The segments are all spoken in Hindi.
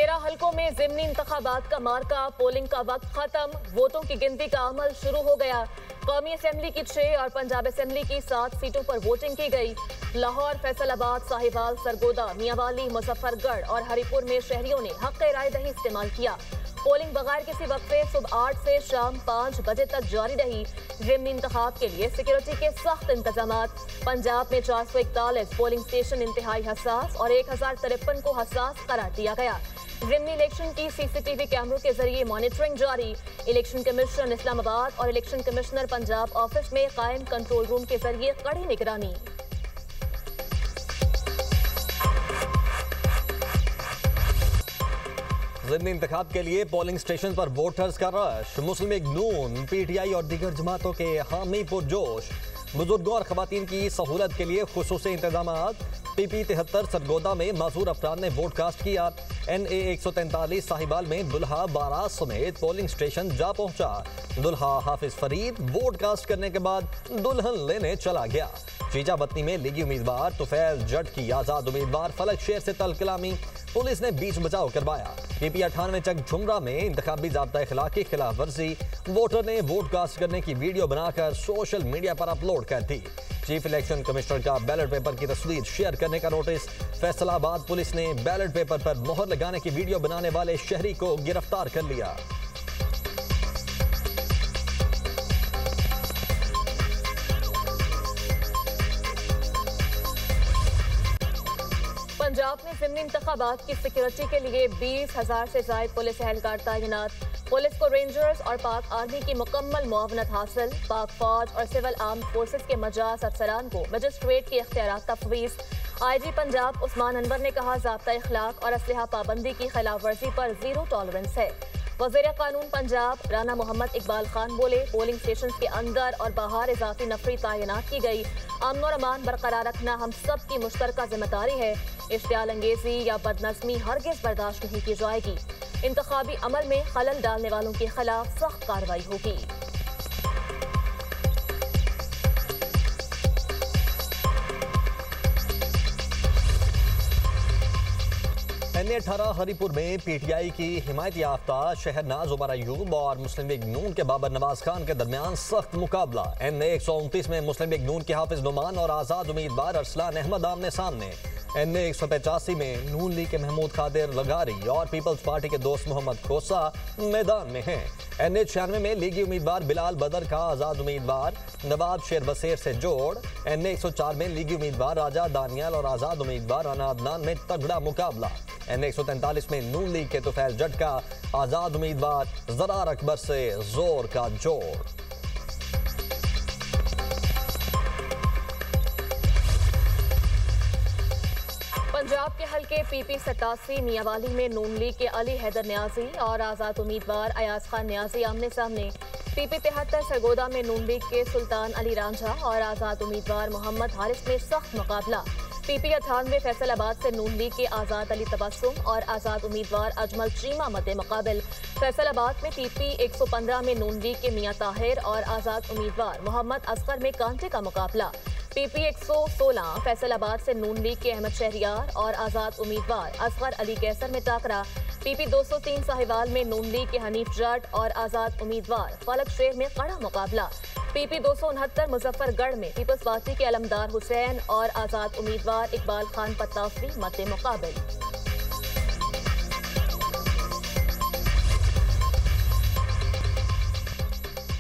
13 हलकों में ज़िमनी इंतखाबात का मार्का, पोलिंग का वक्त खत्म, वोटों की गिनती का अमल शुरू हो गया। कौमी असेंबली की 6 और पंजाब असेंबली की 7 सीटों पर वोटिंग की गई। लाहौर, फैसलाबाद, साहिवाल, सरगोदा, मियांवाली, मुजफ्फरगढ़ और हरिपुर में शहरियों ने हक राय दही इस्तेमाल किया। पोलिंग बगैर किसी वक्फे सुबह 8 से शाम 5 बजे तक जारी रही। ज़िमनी इंतखाब के लिए सिक्योरिटी के सख्त इंतजामात। पंजाब में 441 पोलिंग स्टेशन इंतहाई हसास और 1053 को हसास करार दिया गया। ज़िमनी इलेक्शन की सीसीटीवी कैमरों के जरिए मॉनिटरिंग जारी। इलेक्शन कमीशन इस्लामाबाद और इलेक्शन कमिश्नर पंजाब ऑफिस में कायम कंट्रोल रूम के जरिए कड़ी निगरानी। ज़िमनी इंतखाब के लिए पोलिंग स्टेशन पर वोटर्स का रश। मुस्लिम लीग नून, पीटीआई और दीगर जमातों के हामी पुरजोश। बुजुर्गों और खवातीन की सहूलत के लिए खुसूसी इंतजामात। पीपी 73 सरगोदा में माजूर अफराद ने वोट कास्ट किया। NA 143 साहिबाल में दुल्हा बारात समेत पोलिंग स्टेशन जा पहुंचा। दुल्हा हाफिज फरीद वोट कास्ट करने के बाद दुल्हन लेने चला गया। चीजा बत्ती में लीगी उम्मीदवार तुफैल जट की आजाद उम्मीदवार फलक शेर से तल कलामी। पुलिस ने बीच बचाव करवाया। PP 98 चक झुमरा में इंतखाबी ज़ाब्ता इखलाक की खिलाफ वर्जी। वोटर ने वोट कास्ट करने की वीडियो बनाकर सोशल मीडिया पर अपलोड कर दी। चीफ इलेक्शन कमिश्नर का बैलेट पेपर की तस्वीर शेयर करने का नोटिस। फैसलाबाद पुलिस ने बैलेट पेपर पर मोहर लगाने की वीडियो बनाने वाले शहरी को गिरफ्तार कर लिया। पंजाब में ज़िमनी इंतखाबात की सिक्योरिटी के लिए 20,000 से ज़ायद पुलिस एहलकार तैनात। पुलिस को रेंजर्स और पाक आर्मी की मुकम्मल मुआवनत हासिल। पाक फौज और सिविल आर्म फोर्सेस के मजाज अफसरान को मजिस्ट्रेट के इख्तियारात तफवीज़। IG पंजाब उस्मान अनवर ने कहा, ज़ाब्ता इखलाक और असलहा पाबंदी की खिलाफ वर्जी पर जीरो टॉलरेंस है। वज़ीर कानून पंजाब राना मोहम्मद इकबाल खान बोले, पोलिंग स्टेशन के अंदर और बाहर इजाफी नफरी तैनात की गई। अमन और अमान बरकरार रखना हम सब की मुश्तरका जिम्मेदारी है। इश्तियाल अंगेजी या बदनज़मी हरगिज़ बर्दाश्त नहीं की जाएगी। इंतखाबी अमल में खलल डालने वालों के खिलाफ सख्त कार्रवाई होगी। NA 18 हरिपुर में PTI की हिमायत याफ्ता शहरनाज उमर अयूब और मुस्लिम लीग नून के बाबर नवाज खान के दरमियान सख्त मुकाबला। NA 129 में मुस्लिम लीग नून के हाफिज नुमान और आजाद उम्मीदवार अरसलान अहमद आमने सामने। NA 185 में नून लीग के महमूद खादिर लगारी और पीपल्स पार्टी के दोस्त मोहम्मद खोसा मैदान में हैं। NA 96 में लीगी उम्मीदवार बिलाल बदर का आजाद उम्मीदवार नवाब शेर बसेर से जोड़। NA 104 में लीगी उम्मीदवार राजा दानियाल और आजाद उम्मीदवार राना अदनान में तगड़ा मुकाबला। NA 143 में नून लीग के तुफैल जट का आजाद उम्मीदवार जरार अकबर से जोर का जोड़। पंजाब के हल्के PP 87 मियांवाली में नून लीग के अली हैदर न्याजी और आजाद उम्मीदवार अयाज खान न्याजी आमने सामने। PP 73 सरगोदा में नून लीग के सुल्तान अली रांझा और आजाद उम्मीदवार मोहम्मद हारिस में सख्त मुकाबला। PP 98 फैसलाबाद से नून लीग के आजाद अली तबस्सुम और आजाद उम्मीदवार अजमल चीमा मद्दे मुकाबिल। फैसलाबाद में PP 115 में नून लीग के मियां ताहिर और आजाद उम्मीदवार मोहम्मद असगर में कांटे का मुकाबला। PP 116 फैसलाबाद से नून लीग के अहमद शहरियार और आजाद उम्मीदवार असगर अली कैसर में टाकरा। PP 203 साहिवाल में नून लीग के हनीफ जट और आजाद उम्मीदवार फलक शेर में कड़ा मुकाबला। PP 269 मुजफ्फरगढ़ में पीपल्स पार्टी के अलमदार हुसैन और आजाद उम्मीदवार इकबाल खान पत्ताफरी मद्दे मुकाबिल।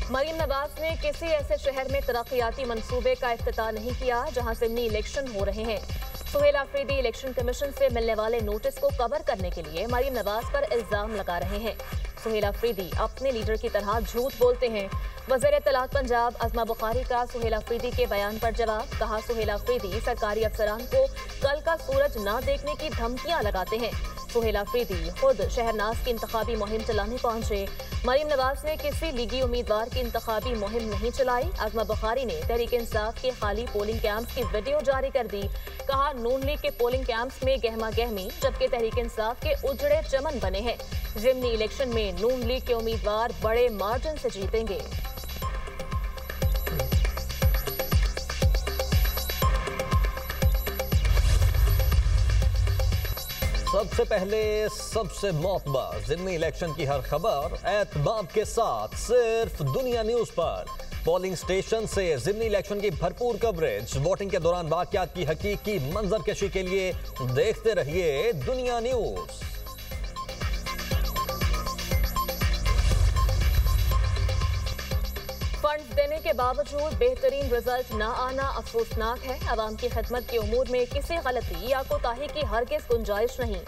मरीम नवाज ने किसी ऐसे शहर में तरक्याती मंसूबे का इफ्तिताह नहीं किया जहां ज़िमनी इलेक्शन हो रहे हैं। सुहेल अफरीदी इलेक्शन कमीशन से मिलने वाले नोटिस को कवर करने के लिए मरीम नवाज पर इल्जाम लगा रहे हैं। सुहेल अफरीदी अपने लीडर की तरह झूठ बोलते हैं। वज़ीर इत्तलात पंजाब अज़मा बुखारी का सुहेल अफरीदी के बयान पर जवाब। कहा, सुहेल अफरीदी सरकारी अफसरान को कल का सूरज न देखने की धमकियां लगाते हैं। सुहेल अफरीदी खुद शहरनाज की इंतखाबी मुहिम चलाने पहुंचे। मरीम नवाज ने किसी लीगी उम्मीदवार की इंतखाबी मुहिम नहीं चलाई। अज़मा बुखारी ने तहरीक इंसाफ के खाली पोलिंग कैंप्स की वीडियो जारी कर दी। कहा, नून लीग के पोलिंग कैंप्स में गहमा गहमी जबकि तहरीक इंसाफ के उजड़े चमन बने हैं। ज़िमनी इलेक्शन में नून लीग के उम्मीदवार बड़े मार्जिन से जीतेंगे। सबसे पहले सबसे मोतबर ज़िमनी इलेक्शन की हर खबर एतमाम के साथ सिर्फ दुनिया न्यूज पर। पोलिंग स्टेशन से ज़िमनी इलेक्शन की भरपूर कवरेज, वोटिंग के दौरान वाकयात की हकीकी मंजरकशी के लिए देखते रहिए दुनिया न्यूज। फंड्स देने के बावजूद बेहतरीन रिजल्ट न आना अफसोसनाक है। अवाम की खिदमत के उमूर में किसी गलती या कोताही की हरगिज गुंजाइश नहीं।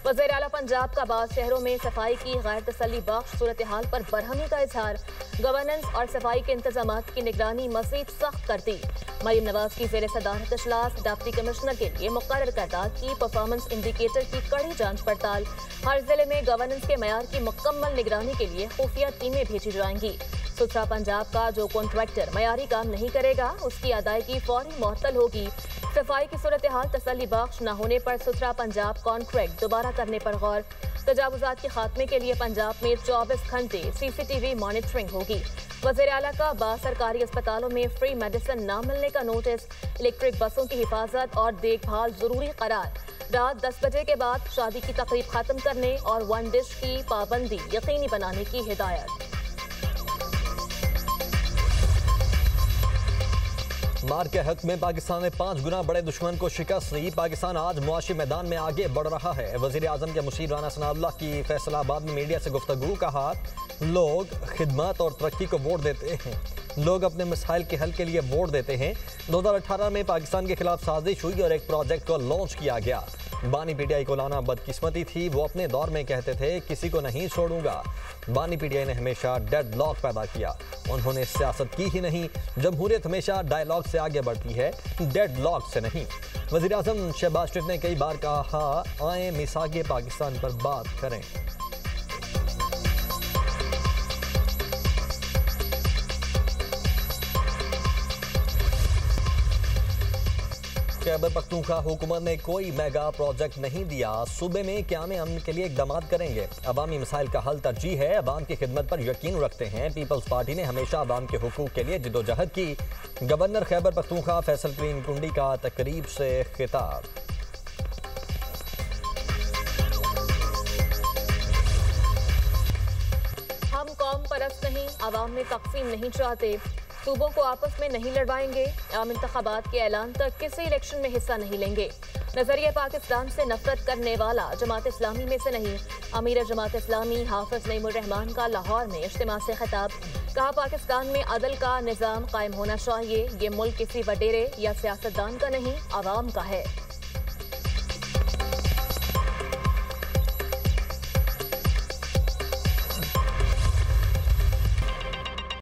वज़ीर आला पंजाब का बाद शहरों में सफाई की गैर तसल्ली बख्श सूरत हाल पर बरहमी का इजहार। गवर्नेंस और सफाई के इंतजामात की निगरानी मजीद सख्त कर दी। मरीम नवाज की ज़ेर सदारत इजलास, डिप्टी कमिश्नर के लिए मुकर्रर करदा की परफॉर्मेंस इंडिकेटर की कड़ी जांच पड़ताल। हर जिले में गवर्नेंस के मयार की मुकम्मल निगरानी के लिए खुफिया टीमें भेजी जाएंगी। सुथरा पंजाब का जो कॉन्ट्रैक्टर मयारी काम नहीं करेगा उसकी अदायगी फौरी मुअत्तल होगी। सफाई की सूरत हाल तसल्ली बख्श न होने पर सुथरा पंजाब कॉन्ट्रैक्ट दोबारा करने पर गौर। तजावुजात के खात्मे के लिए पंजाब में 24 घंटे CCTV मॉनिटरिंग होगी। वज़ीर आला का सरकारी अस्पतालों में फ्री मेडिसिन न मिलने का नोटिस। इलेक्ट्रिक बसों की हिफाजत और देखभाल जरूरी करार। रात 10 बजे के बाद शादी की तकरीब खत्म करने और वन डिश की पाबंदी यकीनी बनाने की हिदायत। मार के हक में पाकिस्तान ने 5 गुना बड़े दुश्मन को शिकस्त दी। पाकिस्तान आज मुआशी मैदान में आगे बढ़ रहा है। वज़ीर आज़म के मुशीर राना सनाउल्लाह की फैसलाबाद में मीडिया से गुफ्तगू। कहा, लोग खिदमत और तरक्की को वोट देते हैं, लोग अपने मसाइल के हल के लिए वोट देते हैं। 2018 में पाकिस्तान के खिलाफ साजिश हुई और एक प्रोजेक्ट को लॉन्च किया गया। बानी पीटीआई को लाना बदकिस्मती थी। वो अपने दौर में कहते थे किसी को नहीं छोड़ूंगा। बानी पीटीआई ने हमेशा डेडलॉक पैदा किया। उन्होंने सियासत की ही नहीं। जमहूरियत हमेशा डायलॉग से आगे बढ़ती है, डेडलॉक से नहीं। वज़ीर आज़म शहबाज शरीफ ने कई बार कहा, आए मिसाके पाकिस्तान पर बात करें। खैबर पख्तूनख्वा हुकूमत ने कोई मेगा प्रोजेक्ट नहीं दिया। सूबे में क़याम अमन के लिए इक़दाम करेंगे। अवामी मसाइल का हल तरजीह है। अवाम की खिदमत पर यकीन रखते हैं। पीपल्स पार्टी ने हमेशा अवाम के हुकूक के लिए जिदोजहद की। गवर्नर खैबर पख्तूनख्वा फैसल क्रीम कुंडी का तकरीब से खिताब। हम कौम परस्त नहीं, अवाम में तकसीम नहीं चाहते, सूबों को आपस में नहीं लड़वाएंगे, आम इंतखाबात के ऐलान तक किसी इलेक्शन में हिस्सा नहीं लेंगे। नजरिया पाकिस्तान से नफरत करने वाला जमात इस्लामी में से नहीं। अमीर जमात इस्लामी हाफिज नईमुर रहमान का लाहौर में इज्तिमा से खिताब। कहा, पाकिस्तान में अदल का निज़ाम कायम होना चाहिए। ये मुल्क किसी वडेरे या सियासतदान का नहीं, आवाम का है।